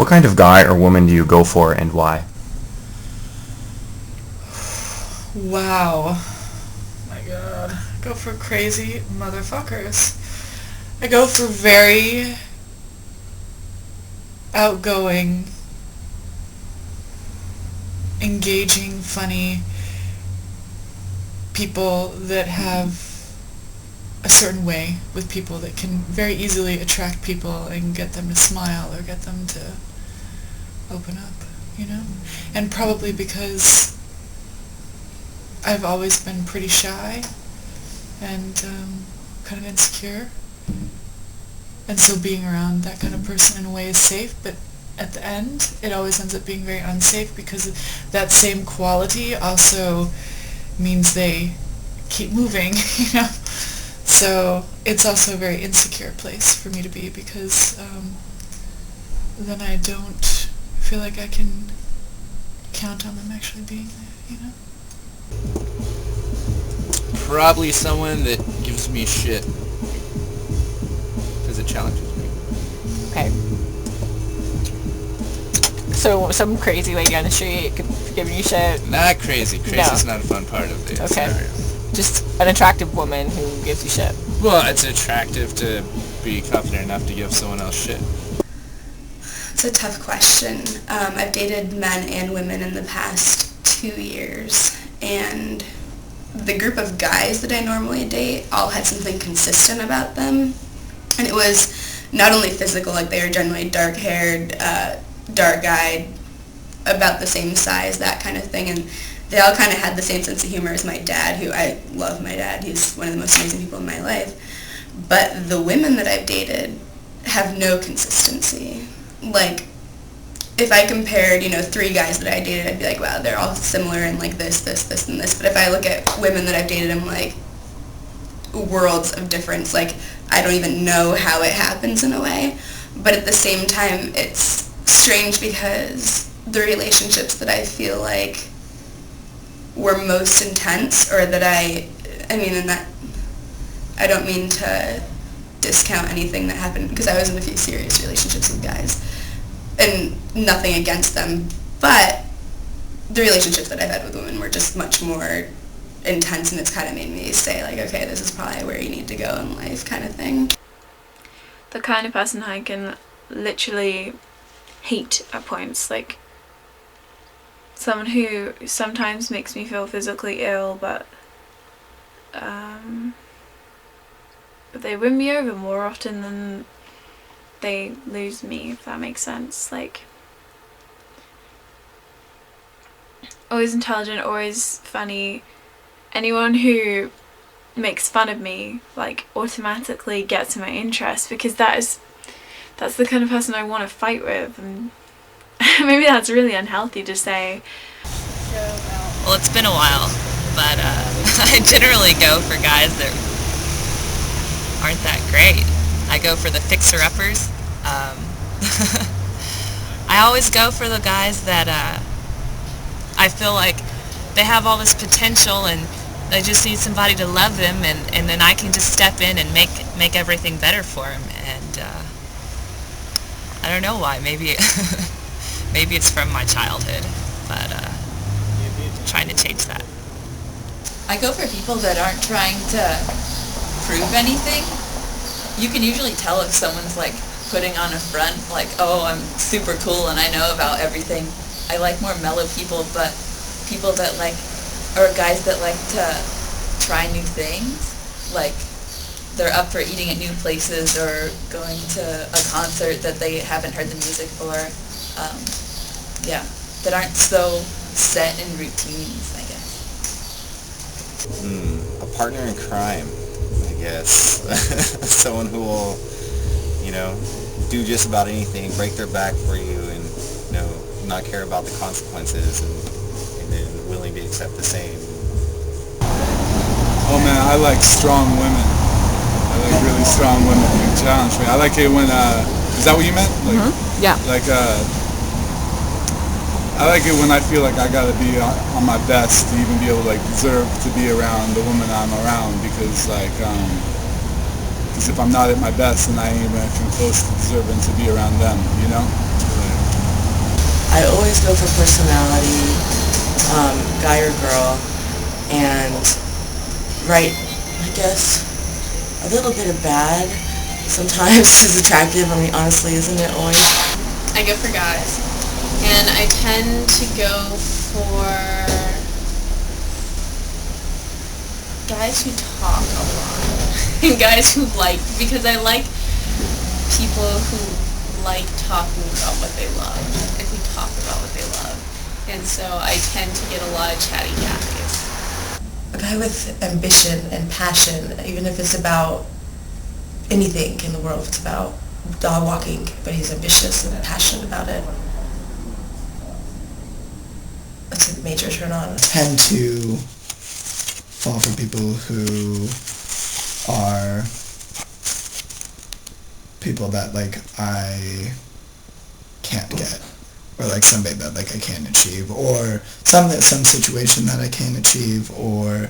What kind of guy or woman do you go for and why? Wow. My God. I go for crazy motherfuckers. I go for very outgoing, engaging, funny people that have a certain way with people that can very easily attract people and get them to smile or get them to open up, you know? And probably because I've always been pretty shy and kind of insecure. And so being around that kind of person in a way is safe, but at the end it always ends up being very unsafe because that same quality also means they keep moving, you know? So it's also a very insecure place for me to be because then I don't feel like I can count on them actually being there, you know? Probably someone that gives me shit because it challenges me. Okay. So some crazy lady on the street giving you shit? Not crazy. Crazy's not a fun part of the scenario. Just an attractive woman who gives you shit. Well, it's attractive to be confident enough to give someone else shit. It's a tough question. I've dated men and women in the past 2 years, and the group of guys that I normally date all had something consistent about them. And it was not only physical, like they were generally dark-haired, dark-eyed, about the same size, that kind of thing. And they all kind of had the same sense of humor as my dad, who I love my dad. He's one of the most amazing people in my life. But the women that I've dated have no consistency. Like, if I compared, 3 guys that I dated, I'd be like, wow, they're all similar in like this, and this. But if I look at women that I've dated, I'm like, worlds of difference. Like, I don't even know how it happens in a way. But at the same time, it's strange because the relationships that I feel like were most intense, or that and that, I don't mean to discount anything that happened, because I was in a few serious relationships with guys, and nothing against them, but the relationships that I've had with women were just much more intense, and it's kind of made me say, like, okay, this is probably where you need to go in life, kind of thing. The kind of person I can literally hate at points, like someone who sometimes makes me feel physically ill, but they win me over more often than they lose me, if that makes sense. Like, always intelligent, always funny. Anyone who makes fun of me, like, automatically gets my interest, because that's the kind of person I want to fight with. And maybe that's really unhealthy to say. Well, it's been a while, but I generally go for guys that aren't that great. I go for the fixer-uppers. I always go for the guys that I feel like they have all this potential and they just need somebody to love them, and then I can just step in and make everything better for them. And I don't know why. Maybe maybe it's from my childhood, but trying to change that. I go for people that aren't trying to prove anything. You can usually tell if someone's like putting on a front, like, oh, I'm super cool and I know about everything. I like more mellow people, but people that like, or guys that like to try new things, like they're up for eating at new places or going to a concert that they haven't heard the music for. That aren't so set in routines, I guess. A partner in crime, I guess. Someone who will, do just about anything, break their back for you, and not care about the consequences, and then willing to accept the same. Oh man, I like strong women. I like really strong women who challenge me. I like it when, is that what you meant? Like, Yeah. Like, I like it when I feel like I gotta be on my best to even be able to deserve to be around the woman I'm around, because if I'm not at my best, then I ain't even come close to deserving to be around them, I always go for personality, guy or girl, and right, I guess a little bit of bad sometimes is attractive. I mean, honestly, isn't it always? I go for guys, and I tend to go for guys who talk a lot, and guys who because I like people who like talking about what they love, and who talk about what they love, and so I tend to get a lot of chatty guys. A guy with ambition and passion, even if it's about anything in the world, if it's about dog walking, but he's ambitious and passionate about it. That's a major turn on. Tend to fall for people who are people that like I can't get, or like somebody that like I can't achieve, or some situation that I can't achieve, or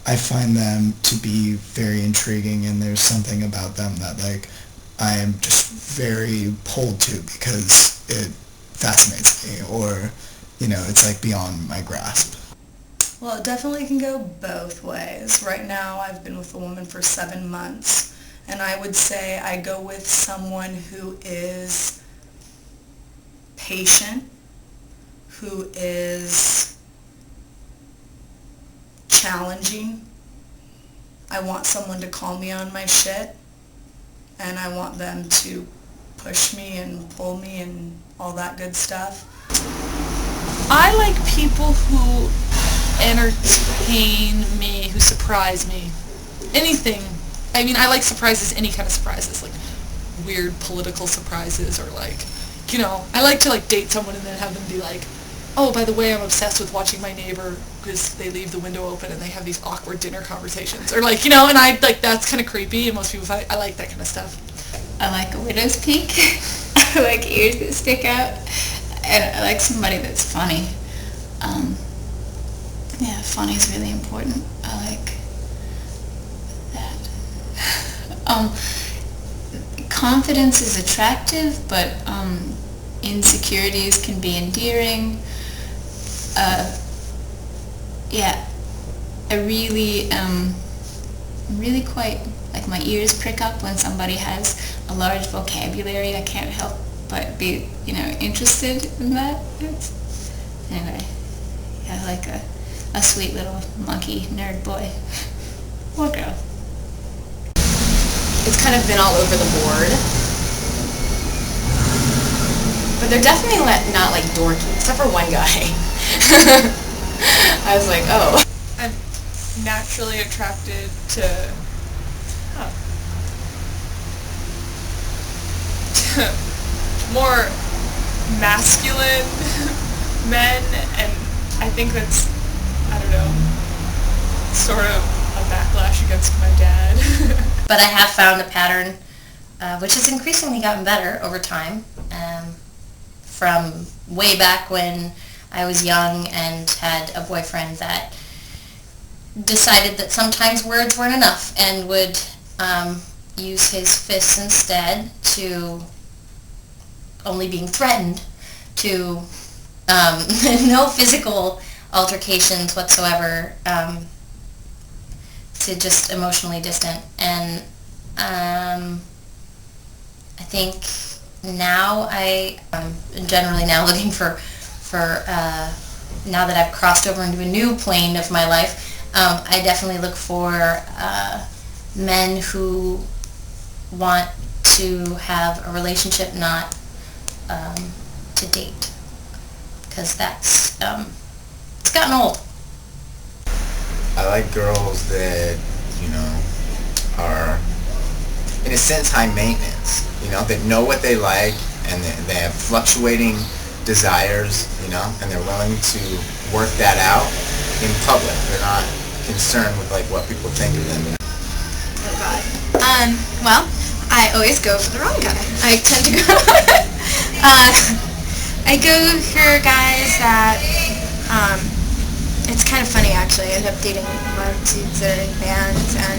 I find them to be very intriguing, and there's something about them that like I am just very pulled to because it fascinates me, or you know, it's like beyond my grasp. Well, it definitely can go both ways. Right now, I've been with a woman for 7 months, and I would say I go with someone who is patient, who is challenging. I want someone to call me on my shit, and I want them to push me and pull me and all that good stuff. I like people who entertain me, who surprise me. Anything. I mean, I like surprises, any kind of surprises, like weird political surprises, or like, you know, I like to like date someone and then have them be like, oh, by the way, I'm obsessed with watching my neighbor because they leave the window open and they have these awkward dinner conversations, or like, you know, and I like, that's kind of creepy, and most people find, I like that kind of stuff. I like a widow's peak. I like ears that stick out, and I like somebody that's funny. Yeah, funny is really important. I like that. Confidence is attractive, but insecurities can be endearing. Yeah, I really quite, like, my ears prick up when somebody has a large vocabulary. I can't help but be, you know, interested in that. Anyway, yeah, I like a sweet little monkey nerd boy or girl. It's kind of been all over the board. But they're definitely not like dorky, except for one guy. I was like, oh. I'm naturally attracted to more masculine men, and I think that's, I don't know, sort of a backlash against my dad. But I have found a pattern, which has increasingly gotten better over time, from way back when I was young and had a boyfriend that decided that sometimes words weren't enough and would use his fists instead, to only being threatened, to no physical altercations whatsoever, to just emotionally distant. And I think now I'm generally now looking for now that I've crossed over into a new plane of my life, I definitely look for men who want to have a relationship, not to date, because that's it's gotten old. I like girls that, you know, are in a sense high maintenance, you know, that know what they like, and they have fluctuating desires, you know, and they're willing to work that out in public. They're not concerned with like what people think of them. Oh God. Well, I always go for the wrong guy. I tend to go I go for guys that it's kind of funny actually. I end up dating a lot of dudes that are in bands, and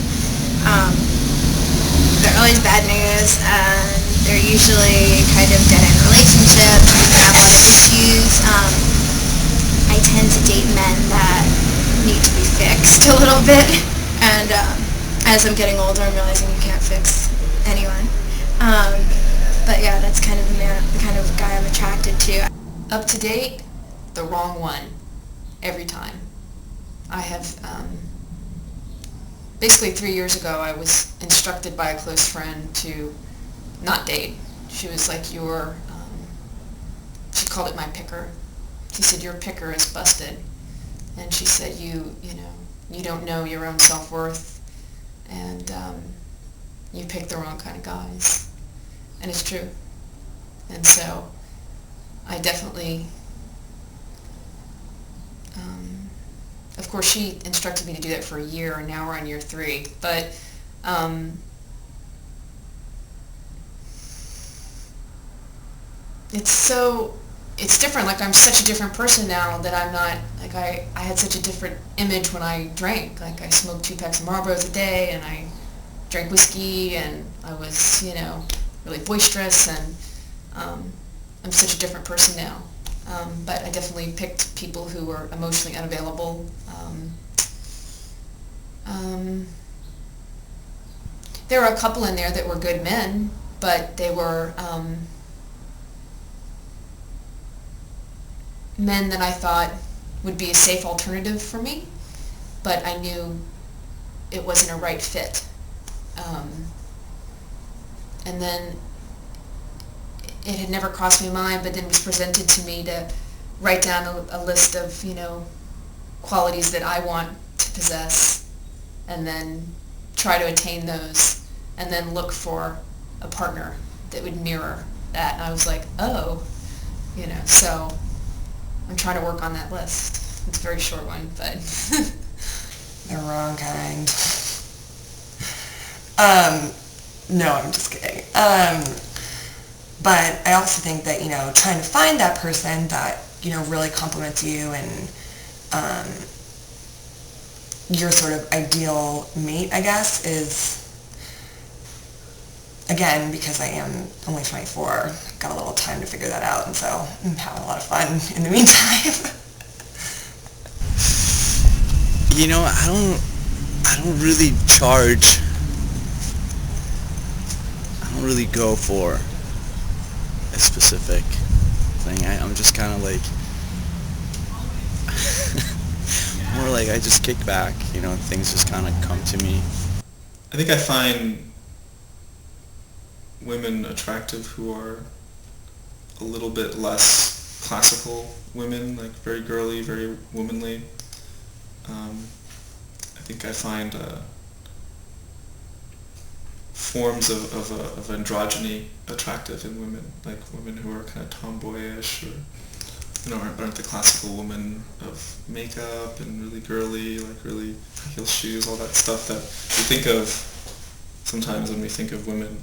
they're always bad news, and they're usually kind of dead-end relationships. issues. I tend to date men that need to be fixed a little bit, and as I'm getting older, I'm realizing you can't fix anyone. But yeah, that's kind of the kind of guy I'm attracted to. Up to date, the wrong one, every time. I have, basically 3 years ago, I was instructed by a close friend to not date. She was like, she called it my picker. She said, your picker is busted. And she said, you don't know your own self-worth, and you pick the wrong kind of guys. And it's true. And so I definitely, of course she instructed me to do that for a year, and now we're on year 3. But it's different. Like, I'm such a different person now that I'm not, like, I had such a different image when I drank. Like, I smoked 2 packs of Marlboros a day, and I drank whiskey, and I was, really boisterous, and I'm such a different person now. But I definitely picked people who were emotionally unavailable. There were a couple in there that were good men, but they were men that I thought would be a safe alternative for me, but I knew it wasn't a right fit. And then it had never crossed my mind, but then it was presented to me to write down a list of, qualities that I want to possess, and then try to attain those, and then look for a partner that would mirror that. And I was like, oh, so I'm trying to work on that list. It's a very short one, but... The wrong kind. No, I'm just kidding. But I also think that, trying to find that person that, really compliments you and your sort of ideal mate, I guess, is, again, because I am only 24, got a little time to figure that out, and so I'm having a lot of fun in the meantime. I don't really charge. I don't really go for a specific thing. I'm just kind of like, more like I just kick back, things just kind of come to me. I think I find women attractive who are a little bit less classical women, like very girly, very womanly. I think I find forms of androgyny attractive in women, like women who are kind of tomboyish, or aren't the classical woman of makeup and really girly, like really high heel shoes, all that stuff that we think of sometimes when we think of women.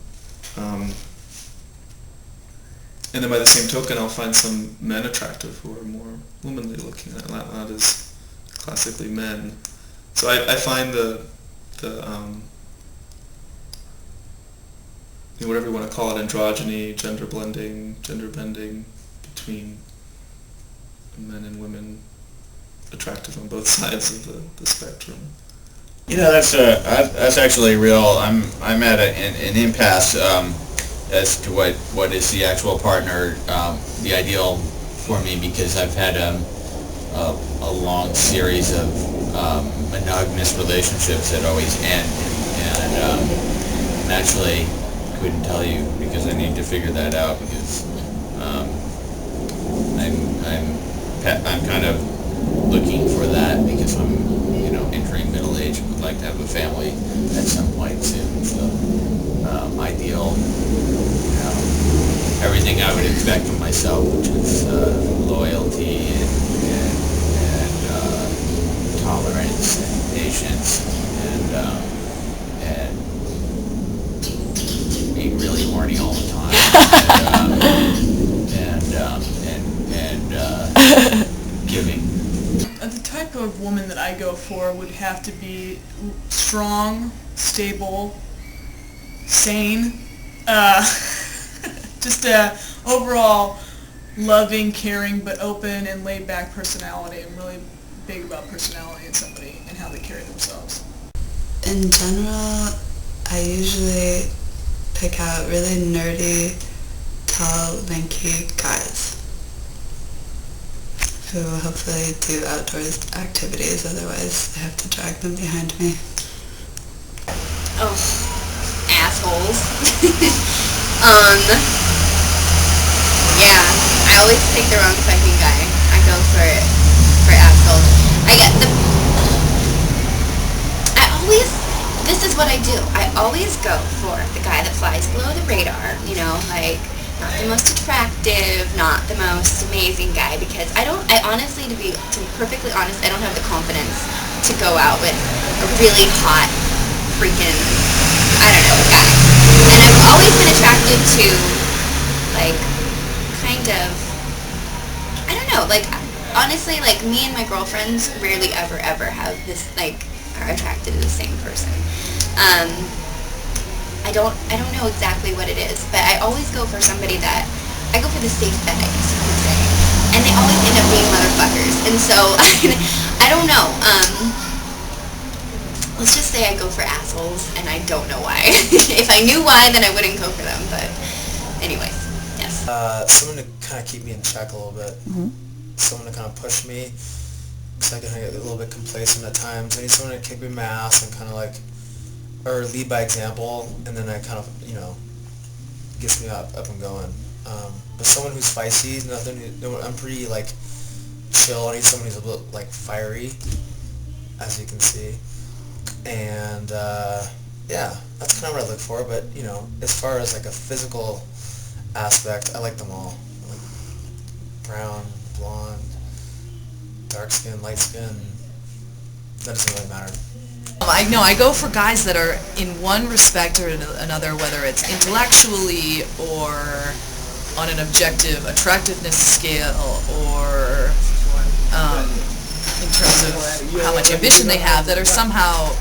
And then by the same token, I'll find some men attractive who are more womanly looking, not as classically men. So I find the whatever you want to call it, androgyny, gender blending, gender bending between men and women attractive on both sides of the spectrum. That's actually real. I'm at an impasse as to what is the actual partner, the ideal for me, because I've had a long series of monogamous relationships that always end, and actually couldn't tell you because I need to figure that out, because I'm kind of looking for that, because I'm entering middle age and would like to have a family at some point soon. So ideal, everything I would expect from myself, which is loyalty and tolerance and patience and being really horny all the time and giving. The type of woman that I go for would have to be strong, stable, sane, just overall loving, caring, but open and laid back personality. I'm really big about personality in somebody and how they carry themselves. In general, I usually pick out really nerdy, tall, lanky guys who hopefully do outdoors activities, otherwise I have to drag them behind me. Oh, assholes. Yeah, I always take the wrong fucking guy. I go for assholes. This is what I do. I always go for the guy that flies below the radar, you know, like, not the most attractive, not the most amazing guy, because I honestly, to be perfectly honest, I don't have the confidence to go out with a really hot, freaking, I don't know, guy. And I've always been attracted to, like, kind of, I don't know, like, honestly, like, me and my girlfriends rarely ever have this, like, are attracted to the same person. I don't know exactly what it is, but I always go for somebody that, I go for the safe bet, I guess you could say. And they always end up being motherfuckers. And so, I don't know. Let's just say I go for assholes, and I don't know why. If I knew why, then I wouldn't go for them, but anyways, yes. Someone to kind of keep me in check a little bit. Someone to kind of push me, because I can get a little bit complacent at times. I need someone to kick me in my ass and kind of like, or lead by example, and then I kind of, you know, gets me up and going. But someone who's feisty, I'm pretty like chill. I need someone who's a little like fiery, as you can see. And yeah, that's kind of what I look for. But you know, as far as like a physical aspect, I like them all. I like brown, blonde, dark skin, light skin. That doesn't really matter. I go for guys that are in one respect or another, whether it's intellectually or on an objective attractiveness scale or in terms of how much ambition they have, that are somehow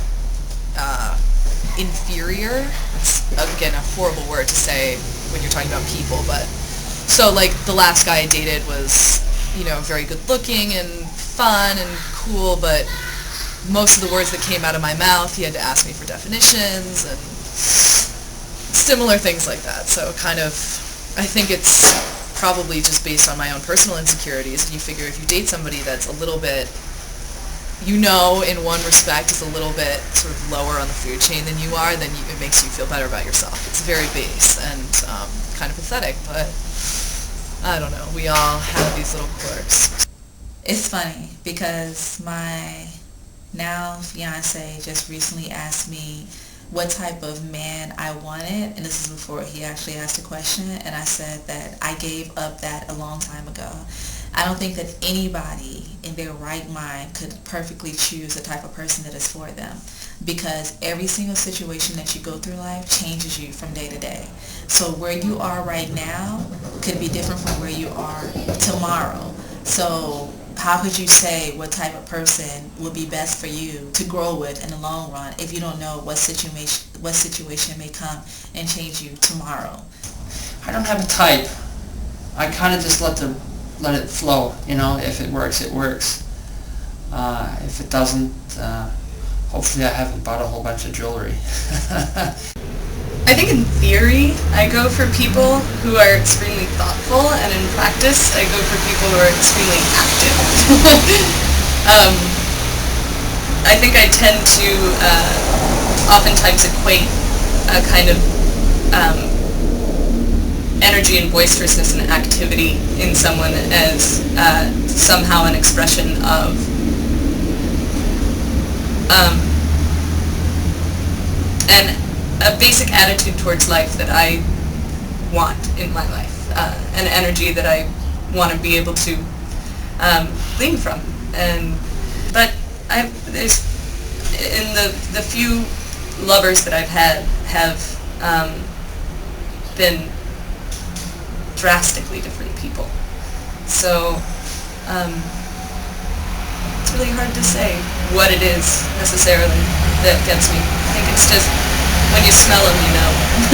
inferior. It's, again, a horrible word to say when you're talking about people, but so like the last guy I dated was, you know, very good looking and fun and cool, but most of the words that came out of my mouth, he had to ask me for definitions and similar things like that. So kind of, I think it's probably just based on my own personal insecurities. And you figure if you date somebody that's a little bit, you know, in one respect is a little bit sort of lower on the food chain than you are, then it makes you feel better about yourself. It's very base and kind of pathetic, but I don't know. We all have these little quirks. It's funny because my now fiance just recently asked me what type of man I wanted, and this is before he actually asked the question, and I said that I gave up that a long time ago. I don't think that anybody in their right mind could perfectly choose the type of person that is for them, because every single situation that you go through life changes you from day to day. So where you are right now could be different from where you are tomorrow. So how could you say what type of person would be best for you to grow with in the long run if you don't know what situation may come and change you tomorrow? I don't have a type. I kind of just let it flow. You know, if it works, it works. If it doesn't, hopefully I haven't bought a whole bunch of jewelry. I think in theory, I go for people who are extremely thoughtful, and in practice, I go for people who are extremely active. I think I tend to oftentimes equate a kind of energy and boisterousness and activity in someone as somehow an expression of a basic attitude towards life that I want in my life, an energy that I want to be able to glean from. But there's in the few lovers that I've had have been drastically different people. So it's really hard to say what it is necessarily that gets me. I think it's just when you smell them, you know.